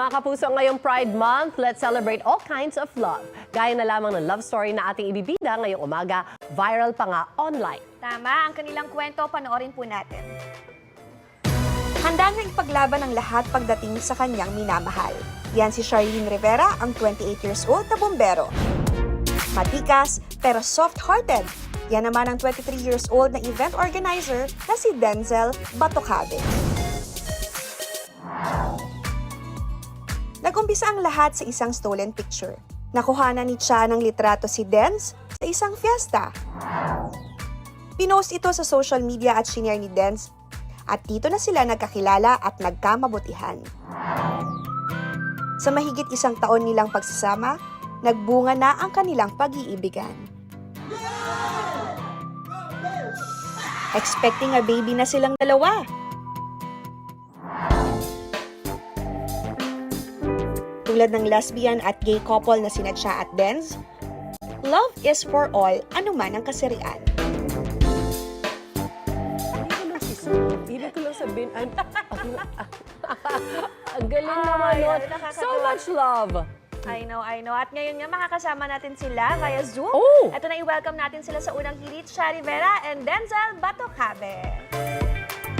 mga kapuso, ngayong Pride Month, let's celebrate all kinds of love. Gaya na lamang ng love story na ating ibibida ngayong umaga, viral pa nga online. Tama, ang kanilang kwento, panoorin po natin. Handa na ipaglaban ang lahat pagdating sa kanyang minamahal. Yan si Charlene Rivera, ang 28 years old na bombero. Matikas, pero soft-hearted. Yan naman ang 23 years old na event organizer na si Denzel Batocabe. Nagumpisa ang lahat sa isang stolen picture. Nakuhanan ni Cha ng litrato si Denz sa isang fiesta. Pinost ito sa social media at shinare ni Denz at dito na sila nagkakilala at nagkamabutihan. Sa mahigit isang taon nilang pagsasama, nagbunga na ang kanilang pag-iibigan. Expecting a baby na silang dalawa. Tulad ng lesbian at gay couple na sina Cha at Denz, love is for all, anuman ang kasarian. Ibig ko lang sabihin, ang galing naman nun. So much love. I know. At ngayon nga, makakasama natin sila via Zoom. Oh! Ito na i-welcome natin sila sa unang hirit, Cha Rivera and Denzel Batocabe.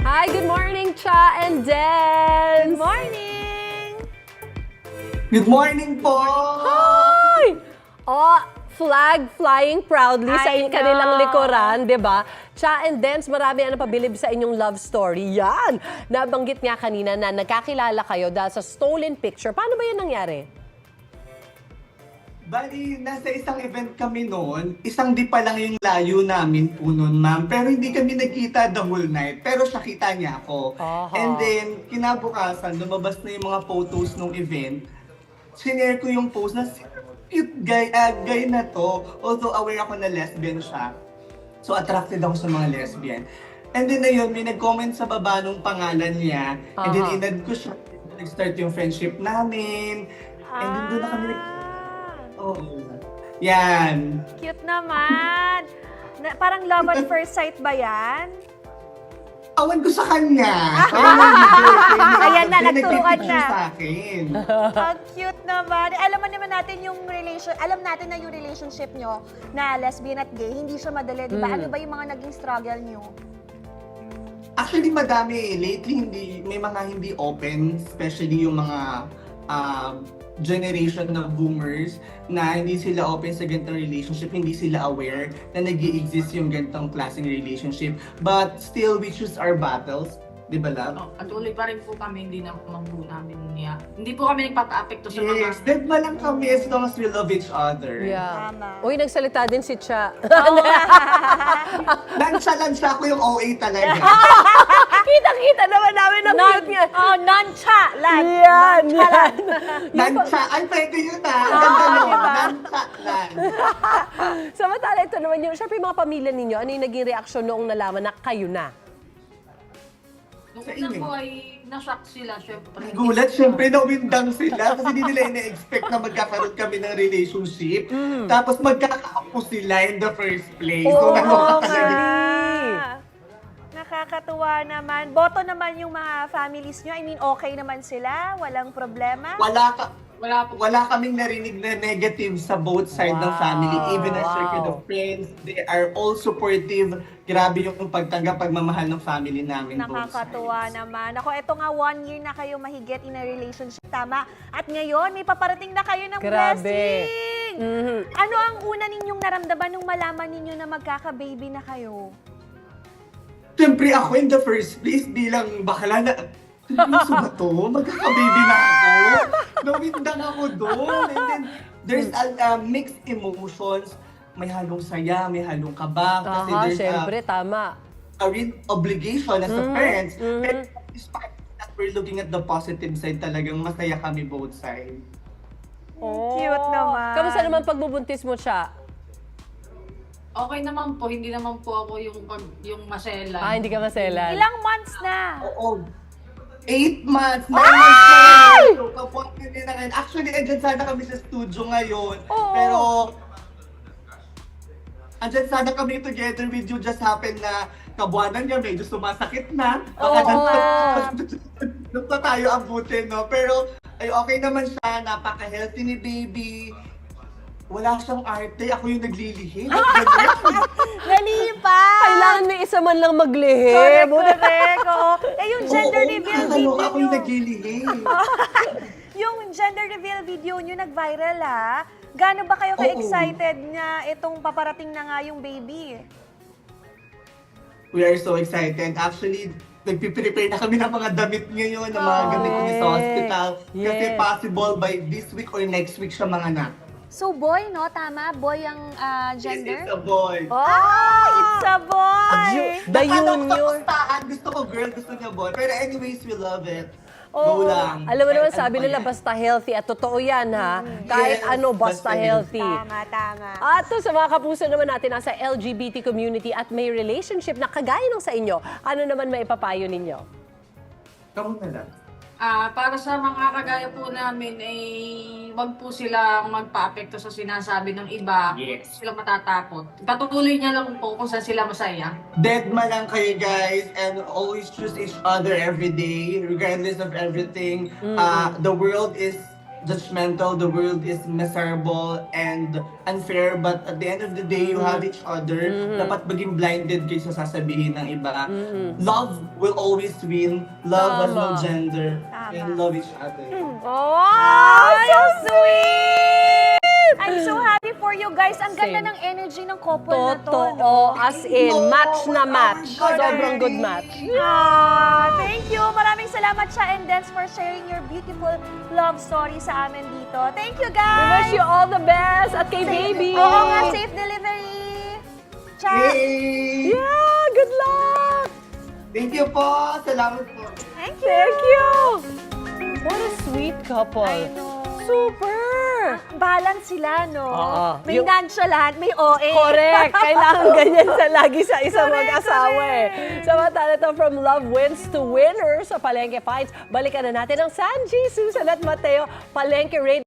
Hi, good morning, Cha and Denz. Good morning! Good morning po! Hi! Oh, flag flying proudly sa I kanilang know. likuran, di ba? Cha and Denz, marami ang napabilib sa inyong love story. Yan! Nabanggit nga kanina na nagkakilala kayo dahil sa stolen picture. Paano ba yan nangyari? Bali, nasa isang event kami noon, isang di pa lang yung layo namin po noon, ma'am. Pero hindi kami nagkita the whole night. Pero siya kita niya ako. Aha. And then, kinabukasan, lumabas na yung mga photos ng event. Sinare ko yung post na cute guy na to. Although aware ako na lesbian siya. So, attracted ako sa mga lesbian. And then na yun, may nag-comment sa baba nung pangalan niya. And then, Aha. inad ko siya. Nag-start yung friendship namin. And then, doon na kami Oh, yan. Cute naman! Parang love at first sight ba yan? Awan ko sa kanya. Ayan na, nagturuan na. Sa akin. Ang cute naman. Alam naman natin alam natin na yung relationship nyo na lesbian at gay, hindi siya madali, di ba? Ano ba yung mga naging struggle nyo? Actually, madami. Lately, may mga hindi open, especially yung mga generation ng boomers na hindi sila open sa ganitong relationship, hindi sila aware na nag-i-exist yung ganitong klaseng relationship. But still, we choose our battles. Di ba, love? Patuloy pa rin po kami, hindi na po namin niya. Hindi po kami nagpapa-apekto sa mga... Yes, dead lang kami as long as we love each other. Yeah. Tama. Uy, nagsalita din si Cha. Lansya ko yung OA talaga. Kitang-kita naman namin ang cute niya. Oh, non-cha! Lan! Yan, yan. Lansya, ay pwede yun ah. Ang ganda nun. diba? Lansya lang. Samantala, ito naman yung, syempre yung mga pamilya ninyo, ano yung naging reaksyon noong nalaman na kayo na? Nung Sa una inyo. po ay na-shock sila, syempre. Gulat, syempre nawindang sila kasi hindi nila ina-expect na magkakaroon kami ng relationship. Tapos magkakaapo sila in the first place. Oo, naloka nga. talaga. Nakakatuwa naman. Boto naman yung mga families nyo. I mean, okay naman sila? Walang problema? Wala kaming narinig na negative sa both side ng family. Even our circle of friends, they are all supportive. Grabe yung pagtanggap, pagmamahal ng family namin. Nakakatuwa naman. Ako, eto nga 1 year na kayo mahigit in a relationship. Tama. At ngayon, may paparating na kayo ng Grabe. blessing. Mhm. Ano ang una ninyong naramdaman nung malaman ninyo na magkaka-baby na kayo? Siyempre ako in the first place bilang bakla na, seryoso ba to? Magkaka-baby na ako? Nawindang ako doon. And then, there's a mixed emotions. May halong saya, may halong kaba. Kasi Aha, there's syempre, tama. a real obligation as a parents. mhm. And despite that, we're looking at the positive side talagang masaya kami both sides. Oh. Cute naman. Kamusta naman pagbubuntis mo siya? Okay naman po, hindi naman po ako yung maselan. Ah, hindi ka maselan. Ilang months na? Oo. 8 months, 9 months na rin. So, kapag hindi na rin. Actually, andyan sana kami sa studio ngayon. Oo. Pero, andyan sana kami together with you. Just happen na kabuanan niya medyo sumasakit na. Baka Oo nga. doon pa tayo abutin, no? Pero, Ay, okay naman siya. Napaka-healthy ni baby. Wala siyang arte. Ako yung naglilihim. Nalipat! Kailangan may isa man lang maglihim. Correct, correct. Oo. Eh, yung gender reveal video Ako yung nyo. naglilihim. Yung gender reveal video nyo nag-viral ha. Gaano ba kayo ka-excited na itong paparating na nga yung baby? We are so excited. Actually, nagpiprepare na kami ng mga damit ngayon, ng mga gamit ko sa hospital. Kasi Yes. possible by this week or next week siya mga anak. So boy, no? Tama? Boy ang gender? Yes, it's a boy. Oh, it's a boy! The Nakakatawa Junior. sa staan. Gusto ko girl, gusto niya boy. Pero anyways, we love it. Oo. Go lang. Alam mo naman, Kahit sabi ano nila, pa yan. basta healthy. At totoo yan, ha? Kahit Yes, ano, basta basta healthy. Tama, tama. At sa mga kapuso naman natin, nasa LGBT community at may relationship na kagaya ng sa inyo, ano naman maipapayo ninyo? Kamu na lang. Para sa mga kagaya po namin, ay wag po silang magpa-apekto sa sinasabi ng iba. Yes. Huwag po sila matatakot. Patuloy niya lang po kung saan sila masaya. Deadma lang kayo guys and always choose each other every day regardless of everything. The world is judgmental, the world is miserable and unfair, but at the end of the day, you have each other. Dapat maging blinded kayo sa sasabihin ng iba. Love will always win. Love has no Tama. gender. Tama. And love each other. Oh, so sweet! I'm so happy for you guys. Ang ganda Same. ng energy ng couple na to. Totoo. no? As in, match na match. Correct. Sobrang good match. Thank you. Maraming salamat siya and Dance for sharing your beautiful love story sa amin dito. Thank you, We guys! wish you all the best at kay baby. Oo nga, safe delivery! Ciao! Yay! Yeah, good luck. Thank you po! Salamat po! Thank you! Thank you. What a sweet couple. I know. Super. Balance sila, no? Oo. May Yung- nonchalant, may OA. Correct. Kailangan ganyan sa lagi sa isang Correct, mag-asawa eh. Samantala to from Love Wins to Winner sa Palengke Fights. Balikan na natin ang Sanji, Susan at Mateo. Palengke Raid